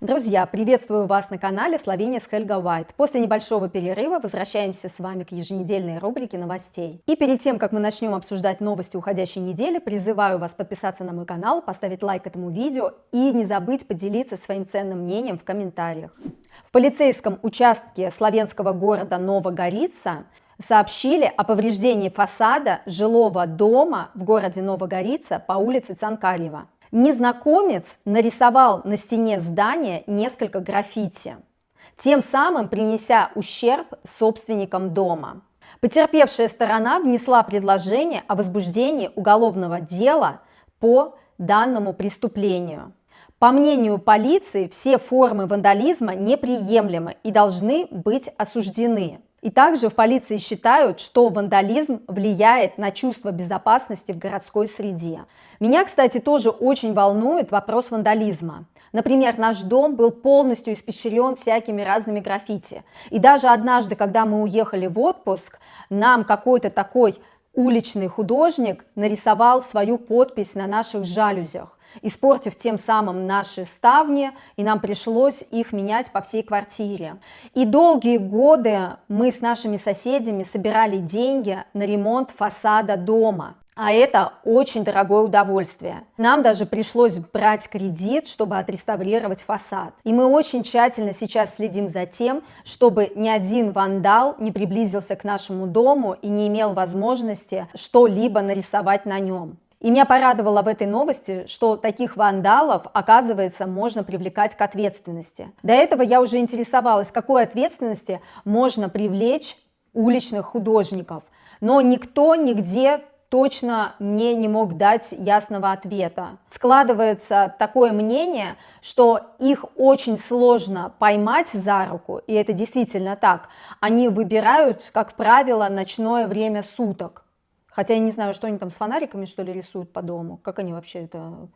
Друзья, приветствую вас на канале Словения с Хельга White. После небольшого перерыва возвращаемся с вами к еженедельной рубрике новостей. И перед тем, как мы начнем обсуждать новости уходящей недели, призываю вас подписаться на мой канал, поставить лайк этому видео и не забыть поделиться своим ценным мнением в комментариях. В полицейском участке славянского города Новогорица сообщили о повреждении фасада жилого дома в городе Новогорица по улице Цанкарева. Незнакомец нарисовал на стене здания несколько граффити, тем самым принеся ущерб собственникам дома. Потерпевшая сторона внесла предложение о возбуждении уголовного дела по данному преступлению. По мнению полиции, все формы вандализма неприемлемы и должны быть осуждены. И также в полиции считают, что вандализм влияет на чувство безопасности в городской среде. Меня, кстати, тоже очень волнует вопрос вандализма. Например, наш дом был полностью испещрен всякими разными граффити. И даже однажды, когда мы уехали в отпуск, нам какой-то такой уличный художник нарисовал свою подпись на наших жалюзях, испортив тем самым наши ставни, и нам пришлось их менять по всей квартире. И долгие годы мы с нашими соседями собирали деньги на ремонт фасада дома. А это очень дорогое удовольствие. Нам даже пришлось брать кредит, чтобы отреставрировать фасад. И мы очень тщательно сейчас следим за тем, чтобы ни один вандал не приблизился к нашему дому и не имел возможности что-либо нарисовать на нем. И меня порадовало в этой новости, что таких вандалов, оказывается, можно привлекать к ответственности. До этого я уже интересовалась, к какой ответственности можно привлечь уличных художников. Но никто нигде точно мне не мог дать ясного ответа. Складывается такое мнение, что их очень сложно поймать за руку, и это действительно так. Они выбирают, как правило, ночное время суток. Хотя я не знаю, что они там с фонариками, что ли, рисуют по дому. Как они вообще это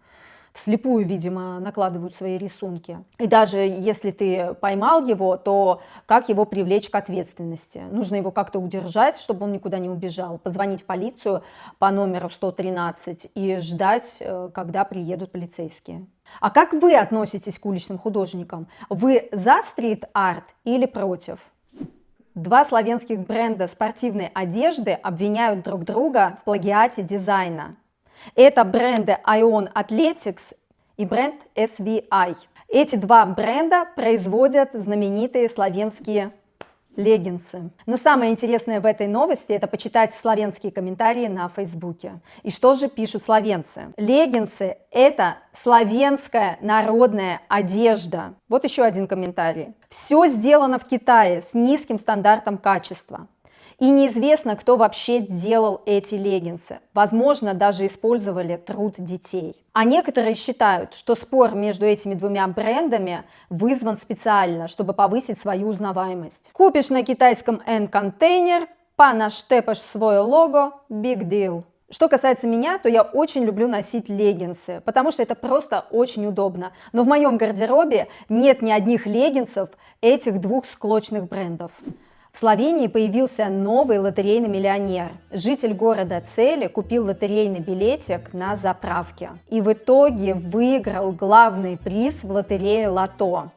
вслепую, видимо, накладывают свои рисунки. И даже если ты поймал его, то как его привлечь к ответственности? Нужно его как-то удержать, чтобы он никуда не убежал, позвонить в полицию по номеру 113 и ждать, когда приедут полицейские. А как вы относитесь к уличным художникам? Вы за стрит-арт или против? Два славянских бренда спортивной одежды обвиняют друг друга в плагиате дизайна. Это бренды Ion Athletics и бренд SVI. Эти два бренда производят знаменитые славянские леггинсы. Но самое интересное в этой новости — это почитать славянские комментарии на Фейсбуке. И что же пишут славянцы? Леггинсы — это славянская народная одежда. Вот еще один комментарий. Все сделано в Китае с низким стандартом качества. И неизвестно, кто вообще делал эти леггинсы. Возможно, даже использовали труд детей. А некоторые считают, что спор между этими двумя брендами вызван специально, чтобы повысить свою узнаваемость. Купишь на китайском N-контейнер, понаштепаешь свое лого, big deal. Что касается меня, то я очень люблю носить леггинсы, потому что это просто очень удобно. Но в моем гардеробе нет ни одних леггинсов этих двух склочных брендов. В Словении появился новый лотерейный миллионер. Житель города Цели купил лотерейный билетик на заправке и в итоге выиграл главный приз в лотерее «Лото».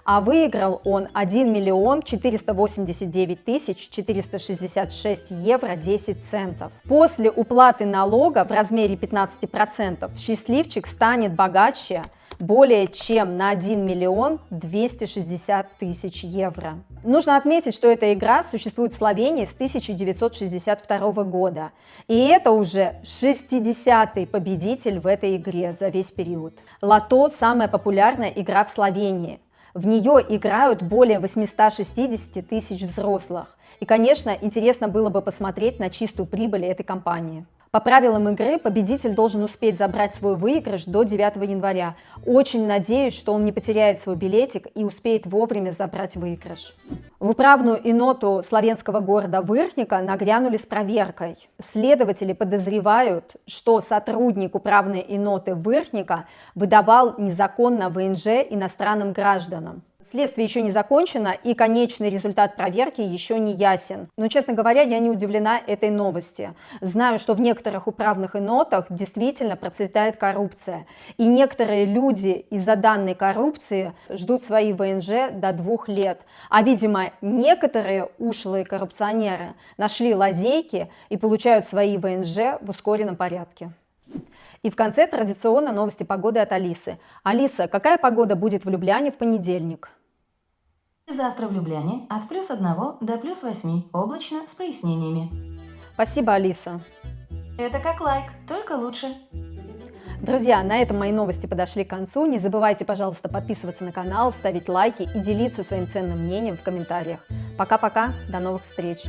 А выиграл он 1 миллион 489 тысяч 466 евро 10 центов. После уплаты налога в размере 15% счастливчик станет богаче более чем на 1 миллион 260 тысяч евро. Нужно отметить, что эта игра существует в Словении с 1962 года. И это уже 60-й победитель в этой игре за весь период. Лото – самая популярная игра в Словении. В нее играют более 860 тысяч взрослых. И, конечно, интересно было бы посмотреть на чистую прибыль этой компании. По правилам игры победитель должен успеть забрать свой выигрыш до 9 января. Очень надеюсь, что он не потеряет свой билетик и успеет вовремя забрать выигрыш. В управную иноту славянского города Вырника нагрянули с проверкой. Следователи подозревают, что сотрудник управной иноты Вырника выдавал незаконно ВНЖ иностранным гражданам. Следствие еще не закончено, и конечный результат проверки еще не ясен. Но, честно говоря, я не удивлена этой новости. Знаю, что в некоторых управных энотах действительно процветает коррупция. И некоторые люди из-за данной коррупции ждут свои ВНЖ до 2 лет. А, видимо, некоторые ушлые коррупционеры нашли лазейки и получают свои ВНЖ в ускоренном порядке. И в конце традиционно новости погоды от Алисы. Алиса, какая погода будет в Любляне в понедельник? Завтра в Любляне от +1 до +8, облачно с прояснениями. Спасибо, Алиса. Это как лайк, только лучше. Друзья, на этом мои новости подошли к концу. Не забывайте, пожалуйста, подписываться на канал, ставить лайки и делиться своим ценным мнением в комментариях. Пока-пока, до новых встреч!